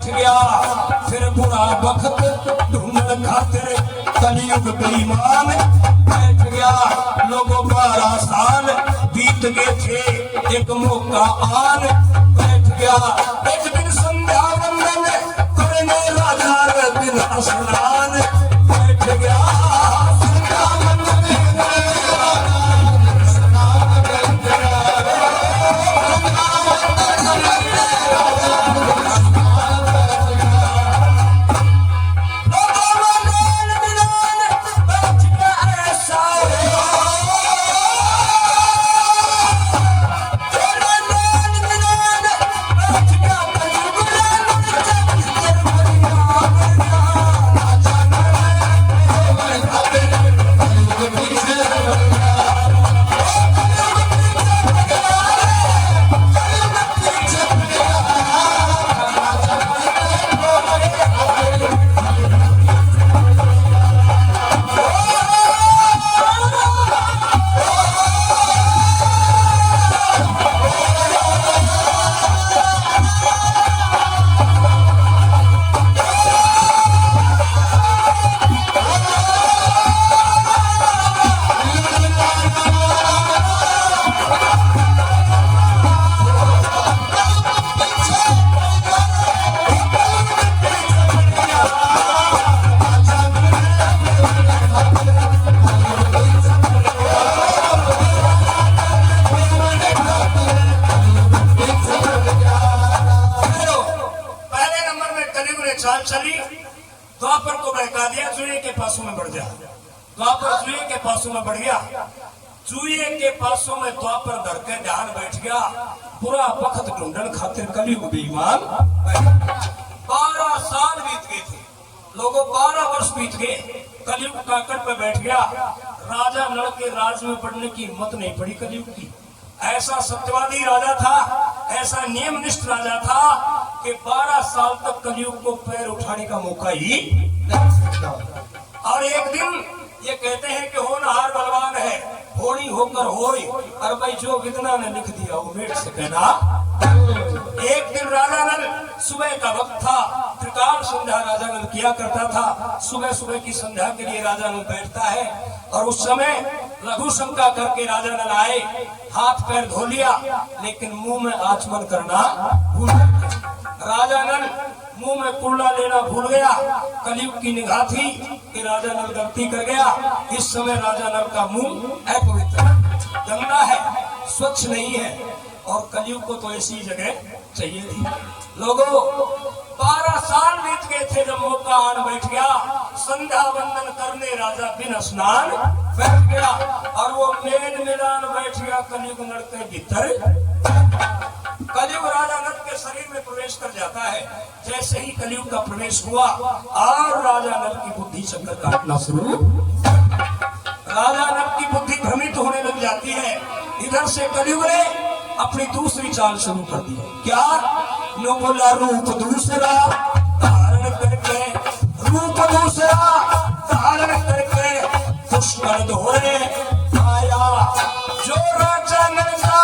गया फिर बुरा वक्त ढूंढने खातिर कलयुग बेईमान बैठ गया। लोगों 12 साल बीत गए थे, एक मौका आन बैठ गया। एक दिन संध्या वंदन करने राजा दिन स्नान बैठ गया। संध्या वंदन चाल चली, द्वापर को बहका दिया, चूहे के पासों में बढ़ गया। द्वापर चूहे के पासों में बढ़ गया, चूहे के पासों में द्वापर धर के ध्यान बैठ गया। पूरा वक्त ढूंढन खातिर कलयुग बेईमान। 12 साल बीत गए थे, लोगों 12 वर्ष बीत गए, कलयुग काकड़ पे बैठ गया। राजा नल के राज में पड़ने की हिम्मत नहीं पड़ी कलयुग की। ऐसा सत्यवादी राजा था, ऐसा नियमनिष्ठ राजा था कि 12 साल तक कलयुग को पैर उठाने का मौका ही नहीं। और एक दिन ये कहते हैं कि होनहार बलवान है, होनी होकर होई, और भाई जो विदना ने लिख दिया वो मेट से कहना। एक दिन राजा नल, सुबह का वक्त था, त्रिकाल संध्या राजा नल किया करता था। सुबह सुबह की संध्या के लिए राजा नल बैठता है, और उस समय लघु शंका करके राजा नल आए, हाथ पैर धो लिया, लेकिन मुंह में आचमन करना भूल गया। राजा नल मुंह में कुल्ला लेना भूल गया। कलयुग की निगाह थी कि राजा नल गलती कर गया। इस समय राजा नल का मुंह अपवित्र, गंदा है, स्वच्छ नहीं है, और कलयुग को तो ऐसी जगह चाहिए थी। लोगों 12 साल बीत गए थे जब मौका आन बैठ गया। संध्या वंदन करने राजा बिन स्नान बैठ गया, और वो मेन मैदान बैठ गया कलयुग नल के भीतर। कलयुग राजा नल के शरीर में प्रवेश कर जाता है। जैसे ही कलयुग का प्रवेश हुआ, और राजा नल की बुद्धि चक्कर काटना शुरू, राजा नल की बुद्धि भ्रमित होने लग जाती है। इधर से कलयुग ने अपनी दूसरी चाल शुरू कर दी। क्या? नो बोला रूप दूसरा धारण करके, रूप दूसरा धारण करके पुष्कर धोरे आया। जो राजा नल का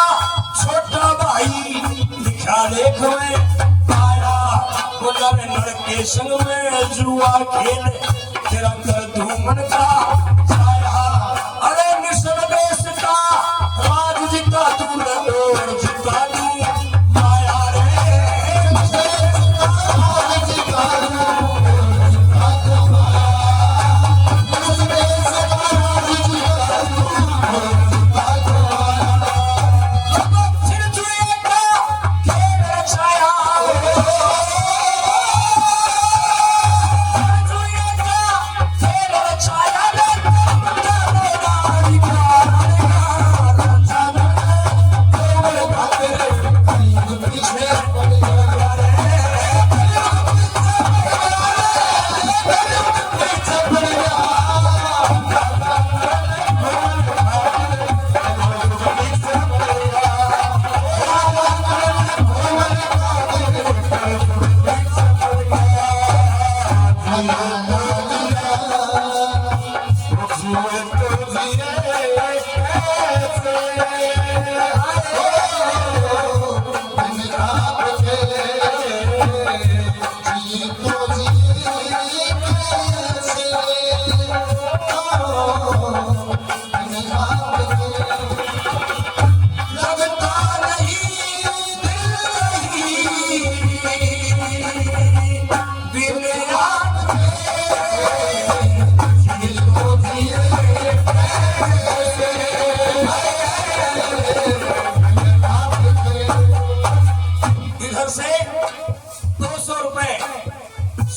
छोटा भाई लिखा लेख में आया, बोला नल के संग में जुआ खेल तेरा कर धूमन का छाया। अरे निशन देश का राज जिता तू नलोर जिता तू माया रे, छाया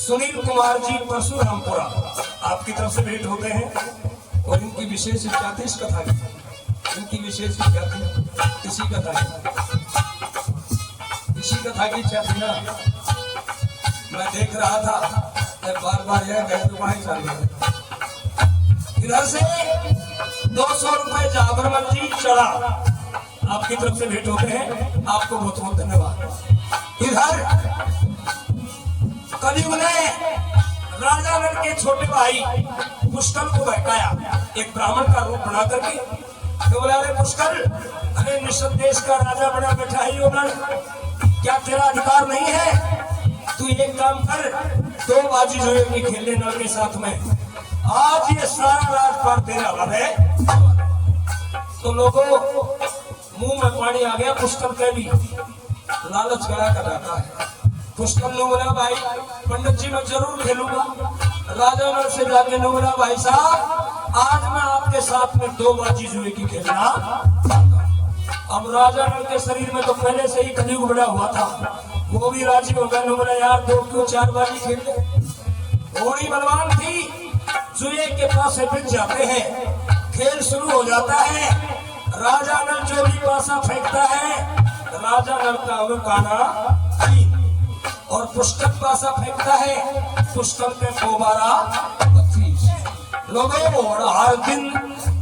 सुनील कुमार जी परशुरामपुरा आपकी तरफ से भेंट होते हैं और इनकी विशेष इच्छा थी इस कथा की। इनकी विशेष इच्छा थी इसी कथा की इच्छा थी ना। मैं देख रहा था बार बार यह कहे तो वहां चल गए। इधर से 200 रुपए जाबरमल जी चढ़ा आपकी तरफ से भेंट होते हैं, आपको बहुत बहुत धन्यवाद। इधर कलयुग ने राजा नल के छोटे भाई पुष्कर को बहकाया, एक ब्राह्मण का रूप बना करके तो बोला, अरे पुष्कर, अरे निषद देश का राजा बना बैठा है यो नल, क्या तेरा अधिकार नहीं है? तू एक काम कर, 2 बाजी जो है खेलने नल के साथ में, आज ये सारा राजपाट तेरा हवाले है। तो लोगों मुंह में पानी आ गया पुष्कर के भी, लालच गया कर जाता है। पुष्कर ने बोला, भाई पंडित जी मैं जरूर खेलूंगा। राजा नल से जाके ने बोला, भाई साहब आज मैं आपके साथ में 2 बाजी जुए की खेलना। अब राजा नल के शरीर में तो पहले से ही कलयुग बड़ा हुआ था, वो भी राजी हो गया। बोला, यार 2 क्यों 4 बाजी खेल ले। घोड़ी बलवान थी, जुए के पास से बिक जाते हैं, खेल शुरू हो जाता है। राजा नल जो भी पासा फेंकता है, राजा नल का अंकाना और पुष्कर पासा फेंकता है, पुष्कर पे 12 लोगों हर दिन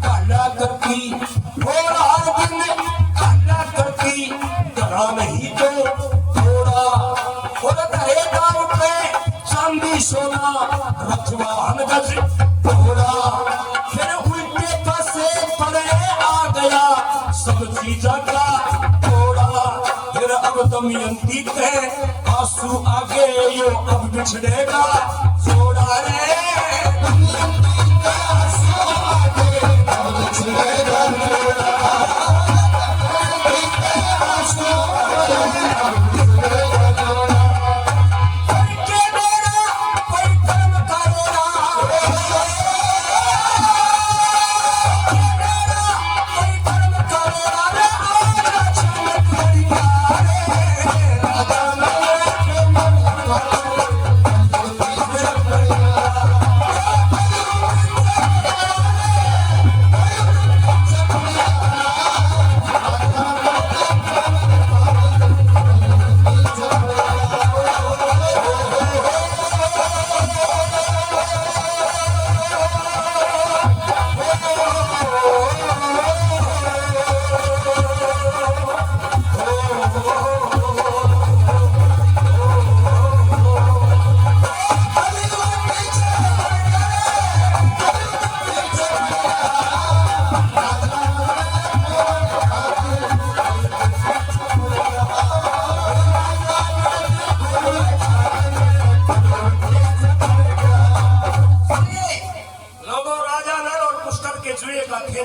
काला करती, और हर दिन काला करती, करा नहीं तो थोड़ा, और करेगा रुपए चांदी सोना, रखवान गज थोड़ा। फिर उल्टे पासे पड़े आ गया सब चीजा का थोड़ा। फिर अब दमयंती के आंसू आगे यो अब बिछड़ेगा जोड़ा रे। दमयंती के आंसू आगे अब बिछड़ेगा जोड़ा।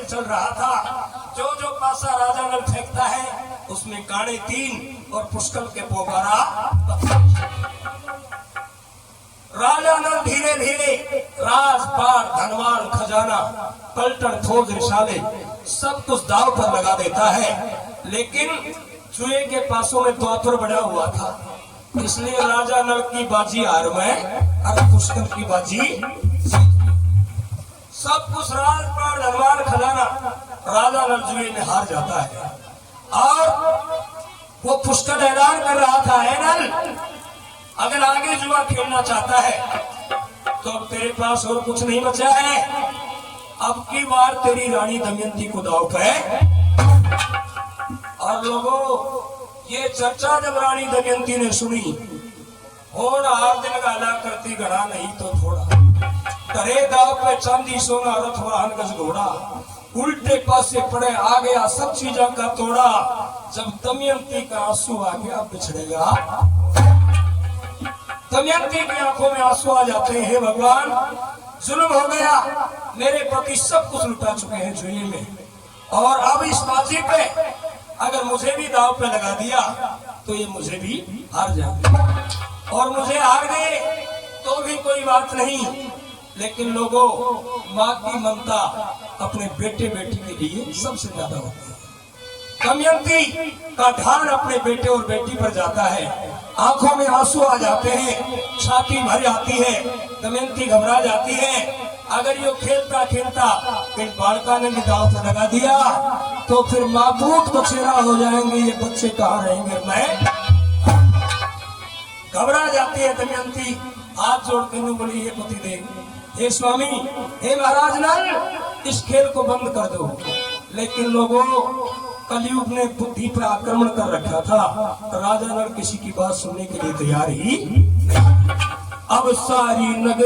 चल रहा था, जो जो पासा राजा नल फेंकता है उसमें काणे 3 और पुष्कर के पोबारा। राजा नल धीरे धीरे राजपाट धनवान खजाना पलटन फौज रिसाले सब कुछ दाव पर लगा देता है, लेकिन जुए के पासों में द्वापर बड़ा हुआ था, इसलिए राजा नल की बाजी हार में और पुष्कर की बाजी सब कुछ राजपाट धनवान खजाना राजा नल जुए में हार जाता है। और वो पुष्कर ऐलान कर रहा था, है नल, अगर आगे जुआ खेलना चाहता है तो अब तेरे पास और कुछ नहीं बचा है, अब की बार तेरी रानी दमयंती को दाव पे। और लोगों ये चर्चा जब रानी दमयंती ने सुनी, और हर दिन गाला करती गड़ा नहीं तो थोड़ा, करे दाव पे चांदी सोना रथ वाहन गज घोड़ा, उल्टे पासे पड़े आ गया सब चीजों का तोड़ा, जब दमयंती का आंसू आ गया बिछड़ेगा। दमयंती की आंखों में आंसू आ जाते हैं, हे भगवान जुल्म हो गया, मेरे पति सब कुछ लुटा चुके हैं जुए में, और अब इस बाजी पे अगर मुझे भी दाव पे लगा दिया तो ये मुझे भी हार जाएंगे, और मुझे हार गए तो भी कोई बात नहीं, लेकिन लोगों माँ की ममता अपने बेटे बेटी के लिए सबसे ज्यादा होती है। दमयंती का ध्यान अपने बेटे और बेटी पर जाता है, आंखों में आंसू आ जाते हैं, छाती भर जाती है, दमयंती घबरा जाती है। अगर ये खेलता खेलता इन बालका ने भी दाव पे लगा दिया तो फिर माबूद को चेहरा हो जाएंगे, ये बच्चे कहाँ रहेंगे, मैं घबरा जाती है दमयंती, हाथ जोड़ के बोली, हे पतिदेव, हे स्वामी, हे महाराज नल, इस खेल को बंद कर दो। लेकिन लोगों, कलयुग ने बुद्धि पर आक्रमण कर रखा था, राजा नल किसी की बात सुनने के लिए तैयार ही। अब सारी नगरी